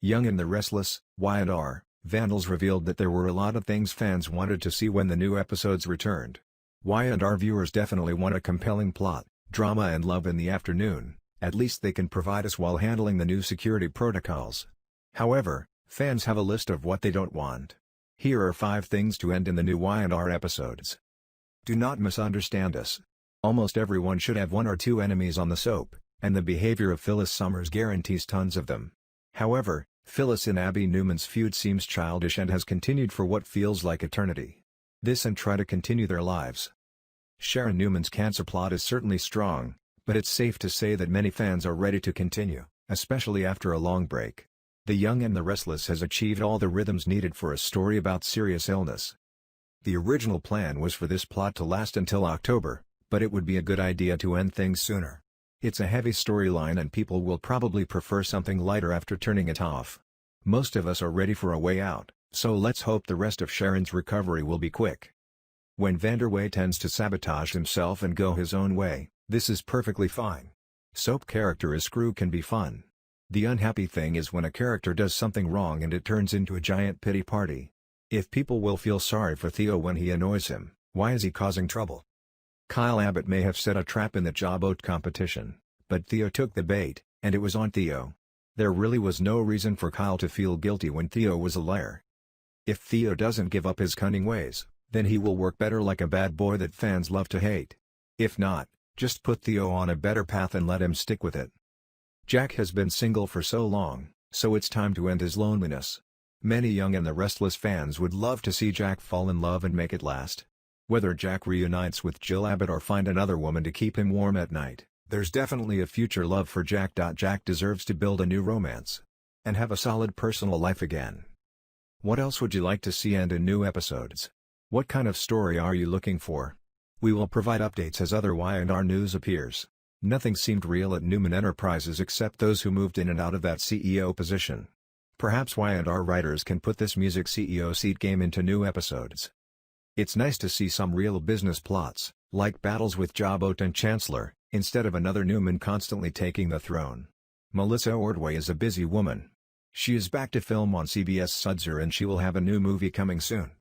Young and the Restless, Y&R, Vandals revealed that there were a lot of things fans wanted to see when the new episodes returned. Y&R viewers definitely want a compelling plot, drama and love in the afternoon, at least they can provide us while handling the new security protocols. However, fans have a list of what they don't want. Here are 5 things to end in the new Y&R episodes. Do not misunderstand us. Almost everyone should have 1 or 2 enemies on the soap, and the behavior of Phyllis Summers guarantees tons of them. However, Phyllis and Abby Newman's feud seems childish and has continued for what feels like eternity. This and try to continue their lives. Sharon Newman's cancer plot is certainly strong, but it's safe to say that many fans are ready to continue, especially after a long break. The Young and the Restless has achieved all the rhythms needed for a story about serious illness. The original plan was for this plot to last until October, but it would be a good idea to end things sooner. It's a heavy storyline and people will probably prefer something lighter after turning it off. Most of us are ready for a way out, so let's hope the rest of Sharon's recovery will be quick. When Vanderway tends to sabotage himself and go his own way, this is perfectly fine. Soap character as Screw can be fun. The unhappy thing is when a character does something wrong and it turns into a giant pity party. If people will feel sorry for Theo when he annoys him, why is he causing trouble? Kyle Abbott may have set a trap in the job oat competition, but Theo took the bait, and it was on Theo. There really was no reason for Kyle to feel guilty when Theo was a liar. If Theo doesn't give up his cunning ways, then he will work better like a bad boy that fans love to hate. If not, just put Theo on a better path and let him stick with it. Jack has been single for so long, so it's time to end his loneliness. Many Young and the Restless fans would love to see Jack fall in love and make it last. Whether Jack reunites with Jill Abbott or find another woman to keep him warm at night, there's definitely a future love for Jack. Jack deserves to build a new romance and have a solid personal life again. What else would you like to see end in new episodes? What kind of story are you looking for? We will provide updates as other Y&R news appears. Nothing seemed real at Newman Enterprises except those who moved in and out of that CEO position. Perhaps Y&R writers can put this music CEO seat game into new episodes. It's nice to see some real business plots, like battles with Abbott and Chancellor, instead of another Newman constantly taking the throne. Melissa Ordway is a busy woman. She is back to film on CBS Sudzer and she will have a new movie coming soon.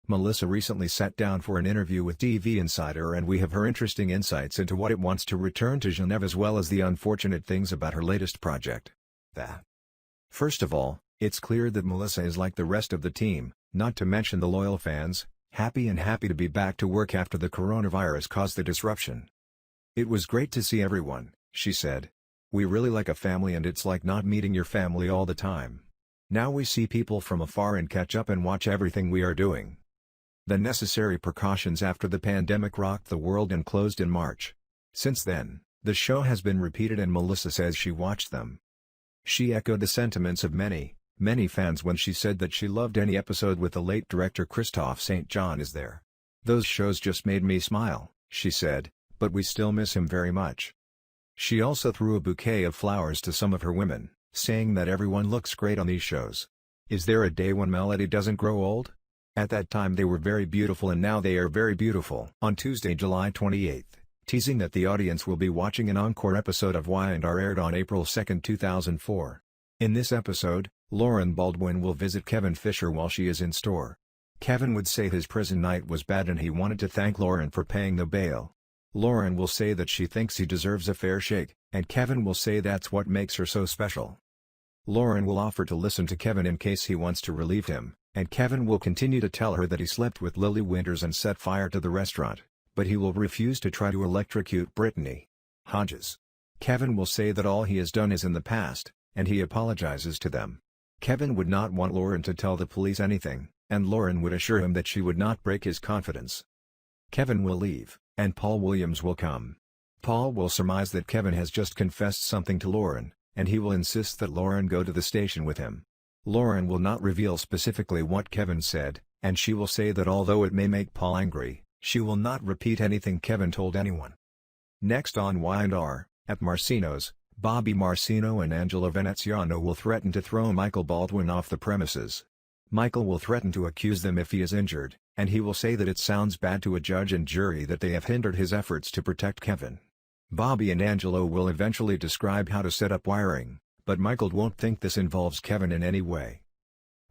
Melissa recently sat down for an interview with TV Insider and we have her interesting insights into what it wants to return to Genève as well as the unfortunate things about her latest project. First of all, it's clear that Melissa is like the rest of the team, not to mention the loyal fans, happy to be back to work after the coronavirus caused the disruption. It was great to see everyone, she said. We really like a family and it's like not meeting your family all the time. Now we see people from afar and catch up and watch everything we are doing. The necessary precautions after the pandemic rocked the world and closed in March. Since then, the show has been repeated and Melissa says she watched them. She echoed the sentiments of many fans when she said that she loved any episode with the late director Christophe St. John is there. Those shows just made me smile, she said, but we still miss him very much. She also threw a bouquet of flowers to some of her women, saying that everyone looks great on these shows. Is there a day when Melody doesn't grow old? At that time they were very beautiful and now they are very beautiful. On Tuesday, July 28th, teasing that the audience will be watching an encore episode of Y&R aired on April 2, 2004. In this episode, Lauren Baldwin will visit Kevin Fisher while she is in store. Kevin would say his prison night was bad and he wanted to thank Lauren for paying the bail. Lauren will say that she thinks he deserves a fair shake, and Kevin will say that's what makes her so special. Lauren will offer to listen to Kevin in case he wants to relieve him, and Kevin will continue to tell her that he slept with Lily Winters and set fire to the restaurant, but he will refuse to try to electrocute Brittany Hodges. Kevin will say that all he has done is in the past, and he apologizes to them. Kevin would not want Lauren to tell the police anything, and Lauren would assure him that she would not break his confidence. Kevin will leave, and Paul Williams will come. Paul will surmise that Kevin has just confessed something to Lauren, and he will insist that Lauren go to the station with him. Lauren will not reveal specifically what Kevin said, and she will say that although it may make Paul angry, she will not repeat anything Kevin told anyone. Next on Y&R, at Marcino's, Bobby Marcino and Angela Veneziano will threaten to throw Michael Baldwin off the premises. Michael will threaten to accuse them if he is injured, and he will say that it sounds bad to a judge and jury that they have hindered his efforts to protect Kevin. Bobby and Angelo will eventually describe how to set up wiring, But Michael won't think this involves Kevin in any way.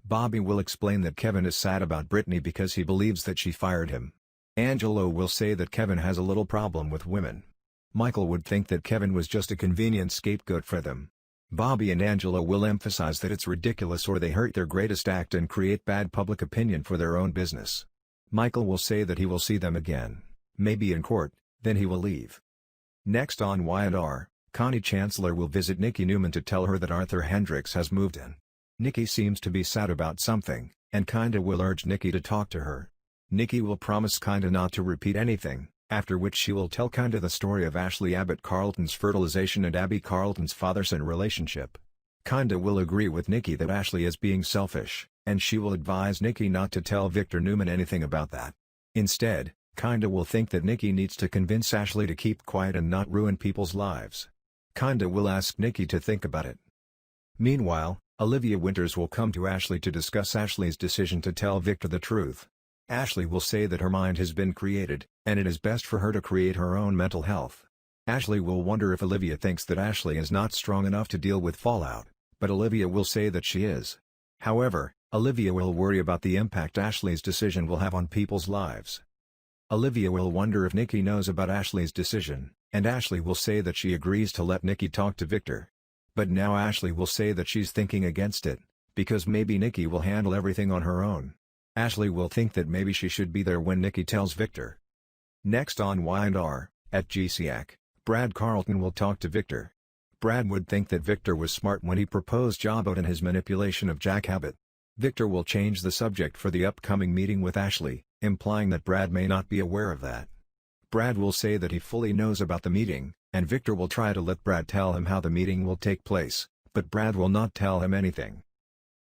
Bobby will explain that Kevin is sad about Brittany because he believes that she fired him. Angelo will say that Kevin has a little problem with women. Michael would think that Kevin was just a convenient scapegoat for them. Bobby and Angelo will emphasize that it's ridiculous or they hurt their greatest act and create bad public opinion for their own business. Michael will say that he will see them again, maybe in court, then he will leave. Next on Y&R, Connie Chancellor will visit Nikki Newman to tell her that Arthur Hendricks has moved in. Nikki seems to be sad about something, and kinda will urge Nikki to talk to her. Nikki will promise kinda not to repeat anything, after which she will tell kinda the story of Ashley Abbott Carlton's fertilization and Abby Carlton's father-son relationship. Kinda will agree with Nikki that Ashley is being selfish, and she will advise Nikki not to tell Victor Newman anything about that. Instead, kinda will think that Nikki needs to convince Ashley to keep quiet and not ruin people's lives. Kinda will ask Nikki to think about it. Meanwhile, Olivia Winters will come to Ashley to discuss Ashley's decision to tell Victor the truth. Ashley will say that her mind has been created, and it is best for her to create her own mental health. Ashley will wonder if Olivia thinks that Ashley is not strong enough to deal with fallout, but Olivia will say that she is. However, Olivia will worry about the impact Ashley's decision will have on people's lives. Olivia will wonder if Nikki knows about Ashley's decision, and Ashley will say that she agrees to let Nikki talk to Victor. But now Ashley will say that she's thinking against it, because maybe Nikki will handle everything on her own. Ashley will think that maybe she should be there when Nikki tells Victor. Next on Y&R, at GCAC, Brad Carlton will talk to Victor. Brad would think that Victor was smart when he proposed Abbott and his manipulation of Jack Abbott. Victor will change the subject for the upcoming meeting with Ashley, implying that Brad may not be aware of that. Brad will say that he fully knows about the meeting, and Victor will try to let Brad tell him how the meeting will take place, but Brad will not tell him anything.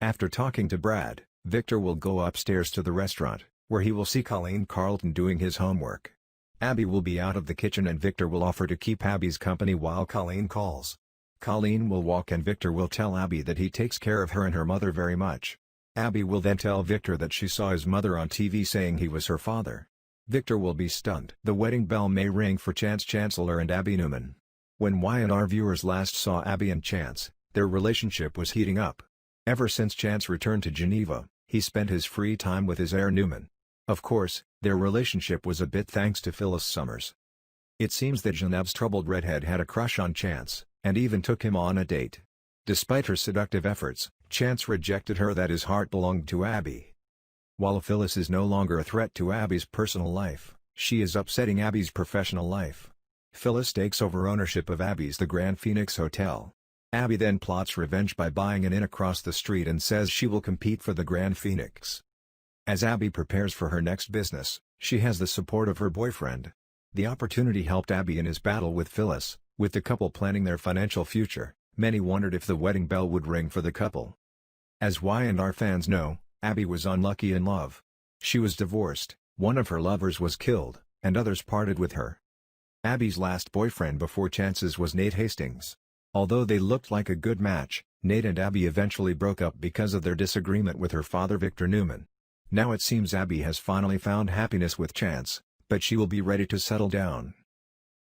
After talking to Brad, Victor will go upstairs to the restaurant, where he will see Colleen Carlton doing his homework. Abby will be out of the kitchen and Victor will offer to keep Abby's company while Colleen calls. Colleen will walk and Victor will tell Abby that he takes care of her and her mother very much. Abby will then tell Victor that she saw his mother on TV saying he was her father. Victor will be stunned. The wedding bell may ring for Chancellor and Abby Newman. When Y&R viewers last saw Abby and Chance, their relationship was heating up. Ever since Chance returned to Geneva, he spent his free time with his heir Newman. Of course, their relationship was a bit thanks to Phyllis Summers. It seems that Geneviève's troubled redhead had a crush on Chance, and even took him on a date. Despite her seductive efforts, Chance rejected her that his heart belonged to Abby. While Phyllis is no longer a threat to Abby's personal life, she is upsetting Abby's professional life. Phyllis takes over ownership of Abby's The Grand Phoenix Hotel. Abby then plots revenge by buying an inn across the street and says she will compete for the Grand Phoenix. As Abby prepares for her next business, she has the support of her boyfriend. The opportunity helped Abby in his battle with Phyllis. With the couple planning their financial future, many wondered if the wedding bell would ring for the couple. As Y&R fans know, Abby was unlucky in love. She was divorced, one of her lovers was killed, and others parted with her. Abby's last boyfriend before Chance's was Nate Hastings. Although they looked like a good match, Nate and Abby eventually broke up because of their disagreement with her father Victor Newman. Now it seems Abby has finally found happiness with Chance, but she will be ready to settle down.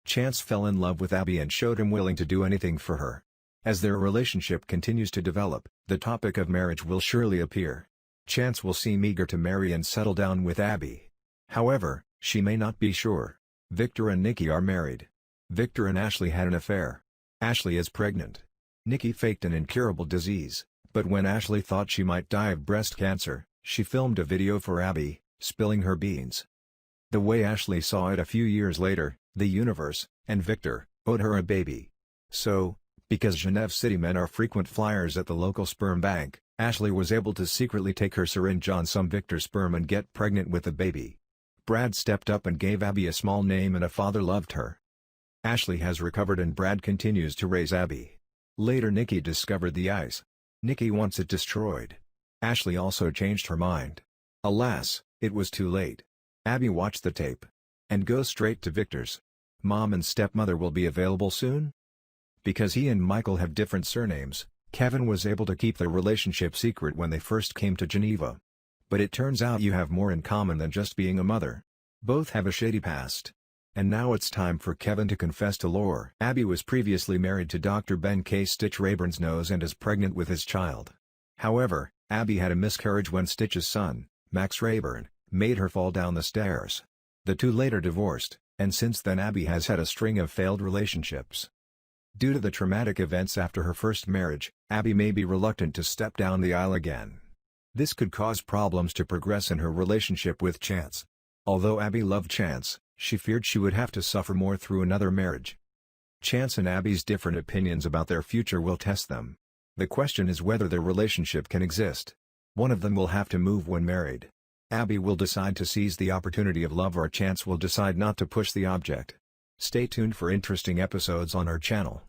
Chance fell in love with Abby and showed him willing to do anything for her. As their relationship continues to develop, the topic of marriage will surely appear. Chance will seem eager to marry and settle down with Abby. However, she may not be sure. Victor and Nikki are married. Victor and Ashley had an affair. Ashley is pregnant. Nikki faked an incurable disease, but when Ashley thought she might die of breast cancer, she filmed a video for Abby, spilling her beans. The way Ashley saw it a few years later, the universe, and Victor, owed her a baby. So, because Genève City men are frequent flyers at the local sperm bank, Ashley was able to secretly take her syringe on some Victor sperm and get pregnant with the baby. Brad stepped up and gave Abby a small name and a father loved her. Ashley has recovered and Brad continues to raise Abby. Later Nikki discovered the ice. Nikki wants it destroyed. Ashley also changed her mind. Alas, it was too late. Abby watched the tape. And goes straight to Victor's. Mom and stepmother will be available soon? Because he and Michael have different surnames, Kevin was able to keep their relationship secret when they first came to Geneva. But it turns out you have more in common than just being a mother. Both have a shady past. And now it's time for Kevin to confess to Lore. Abby was previously married to Dr. Ben K. Stitch Rayburn's nose and is pregnant with his child. However, Abby had a miscarriage when Stitch's son, Max Rayburn, made her fall down the stairs. The two later divorced, and since then Abby has had a string of failed relationships. Due to the traumatic events after her first marriage, Abby may be reluctant to step down the aisle again. This could cause problems to progress in her relationship with Chance. Although Abby loved Chance, she feared she would have to suffer more through another marriage. Chance and Abby's different opinions about their future will test them. The question is whether their relationship can exist. One of them will have to move when married. Abby will decide to seize the opportunity of love, or Chance will decide not to push the object. Stay tuned for interesting episodes on our channel.